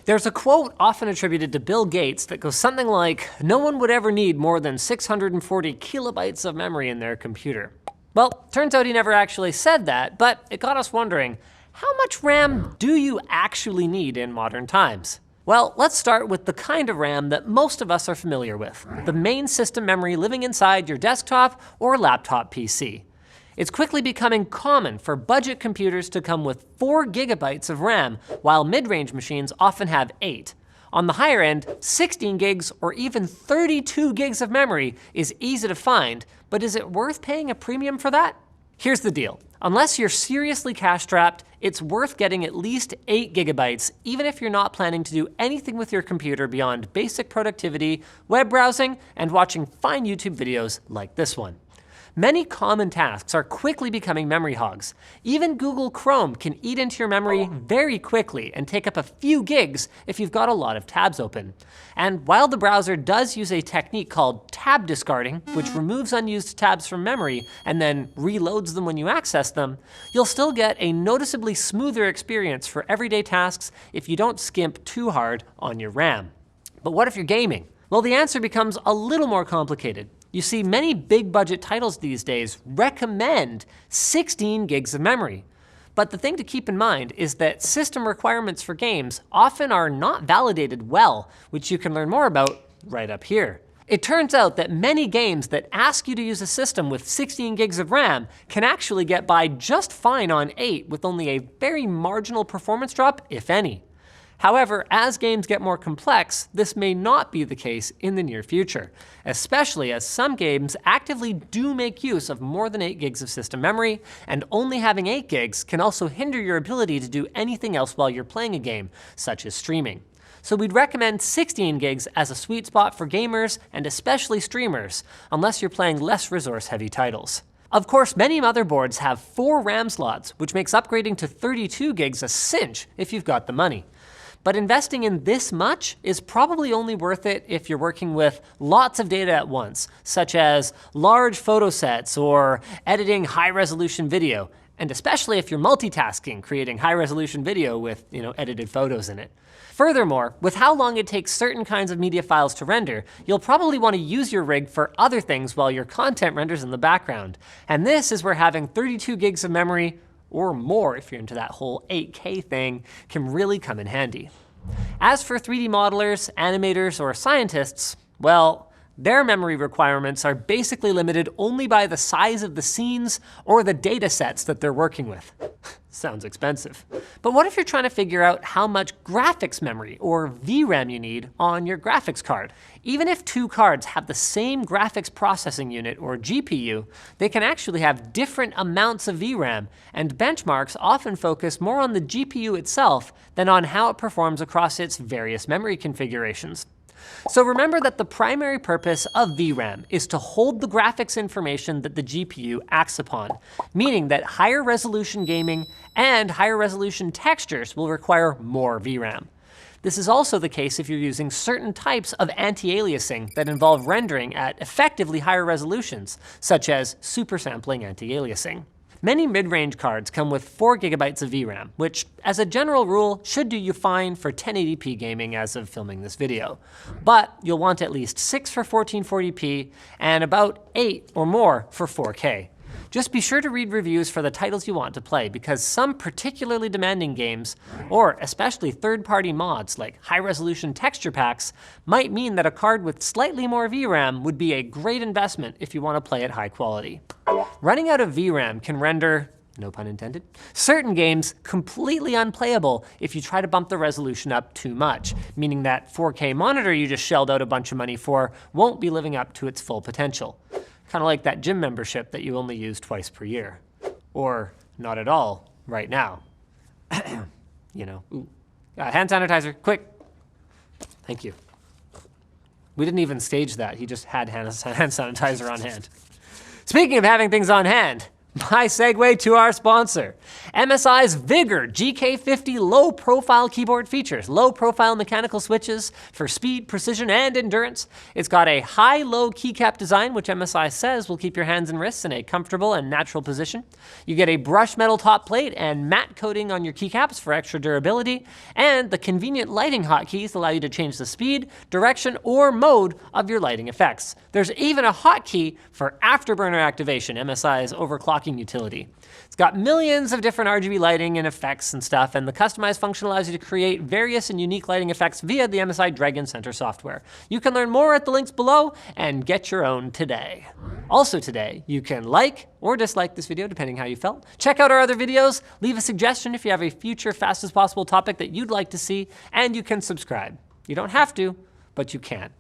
There's a quote often attributed to Bill Gates that goes something like, "No one would ever need more than 640 kilobytes of memory in their computer." Well, turns out he never actually said that, but it got us wondering, how much RAM do you actually need in modern times? Well, let's start with the kind of RAM that most of us are familiar with, the main system memory living inside your desktop or laptop PC. It's quickly becoming common for budget computers to come with 4 gigabytes of RAM, while mid-range machines often have 8. On the higher end, 16 gigs or even 32 gigs of memory is easy to find, but is it worth paying a premium for that? Here's the deal. Unless you're seriously cash-strapped, it's worth getting at least 8 gigabytes, even if you're not planning to do anything with your computer beyond basic productivity, web browsing, and watching fine YouTube videos like this one. Many common tasks are quickly becoming memory hogs. Even Google Chrome can eat into your memory very quickly and take up a few gigs if you've got a lot of tabs open. And while the browser does use a technique called tab discarding, which removes unused tabs from memory and then reloads them when you access them, you'll still get a noticeably smoother experience for everyday tasks if you don't skimp too hard on your RAM. But what if you're gaming? Well, the answer becomes a little more complicated. You see, many big budget titles these days recommend 16 gigs of memory. But the thing to keep in mind is that system requirements for games often are not validated well, which you can learn more about right up here. It turns out that many games that ask you to use a system with 16 gigs of RAM can actually get by just fine on 8 with only a very marginal performance drop, if any. However, as games get more complex, this may not be the case in the near future, especially as some games actively do make use of more than 8 gigs of system memory, and only having 8 gigs can also hinder your ability to do anything else while you're playing a game, such as streaming. So we'd recommend 16 gigs as a sweet spot for gamers and especially streamers, unless you're playing less resource-heavy titles. Of course, many motherboards have 4 RAM slots, which makes upgrading to 32 gigs a cinch if you've got the money. But investing in this much is probably only worth it if you're working with lots of data at once, such as large photo sets or editing high-resolution video, and especially if you're multitasking, creating high-resolution video with, edited photos in it. Furthermore, with how long it takes certain kinds of media files to render, you'll probably want to use your rig for other things while your content renders in the background. And this is where having 32 gigs of memory, or more if you're into that whole 8K thing, can really come in handy. As for 3D modelers, animators, or scientists, well, their memory requirements are basically limited only by the size of the scenes or the data sets that they're working with. Sounds expensive. But what if you're trying to figure out how much graphics memory, or VRAM, you need on your graphics card? Even if 2 cards have the same graphics processing unit, or GPU, they can actually have different amounts of VRAM, and benchmarks often focus more on the GPU itself than on how it performs across its various memory configurations. So remember that the primary purpose of VRAM is to hold the graphics information that the GPU acts upon, meaning that higher resolution gaming and higher resolution textures will require more VRAM. This is also the case if you're using certain types of anti-aliasing that involve rendering at effectively higher resolutions, such as supersampling anti-aliasing. Many mid-range cards come with 4 gigabytes of VRAM, which, as a general rule, should do you fine for 1080p gaming as of filming this video. But you'll want at least 6 for 1440p and about 8 or more for 4K. Just be sure to read reviews for the titles you want to play, because some particularly demanding games, or especially third-party mods like high-resolution texture packs, might mean that a card with slightly more VRAM would be a great investment if you want to play at high quality. Running out of VRAM can render, no pun intended, certain games completely unplayable if you try to bump the resolution up too much, meaning that 4K monitor you just shelled out a bunch of money for won't be living up to its full potential. Kind of like that gym membership that you only use twice per year. Or not at all right now. Hand sanitizer, quick. Thank you. We didn't even stage that. He just had hand sanitizer on hand. Speaking of having things on hand, My segue to our sponsor. MSI's Vigor GK50 low-profile keyboard features low-profile mechanical switches for speed, precision, and endurance. It's got a high-low keycap design, which MSI says will keep your hands and wrists in a comfortable and natural position. You get a brushed metal top plate and matte coating on your keycaps for extra durability, and the convenient lighting hotkeys allow you to change the speed, direction, or mode of your lighting effects. There's even a hotkey for afterburner activation, MSI's overclocking utility. It's got millions of different RGB lighting and effects and stuff, and the customized function allows you to create various and unique lighting effects via the MSI Dragon Center software. You can learn more at the links below and get your own today. Also today, you can like or dislike this video depending how you felt. Check out our other videos, leave a suggestion if you have a future fastest possible topic that you'd like to see, and you can subscribe. You don't have to, but you can.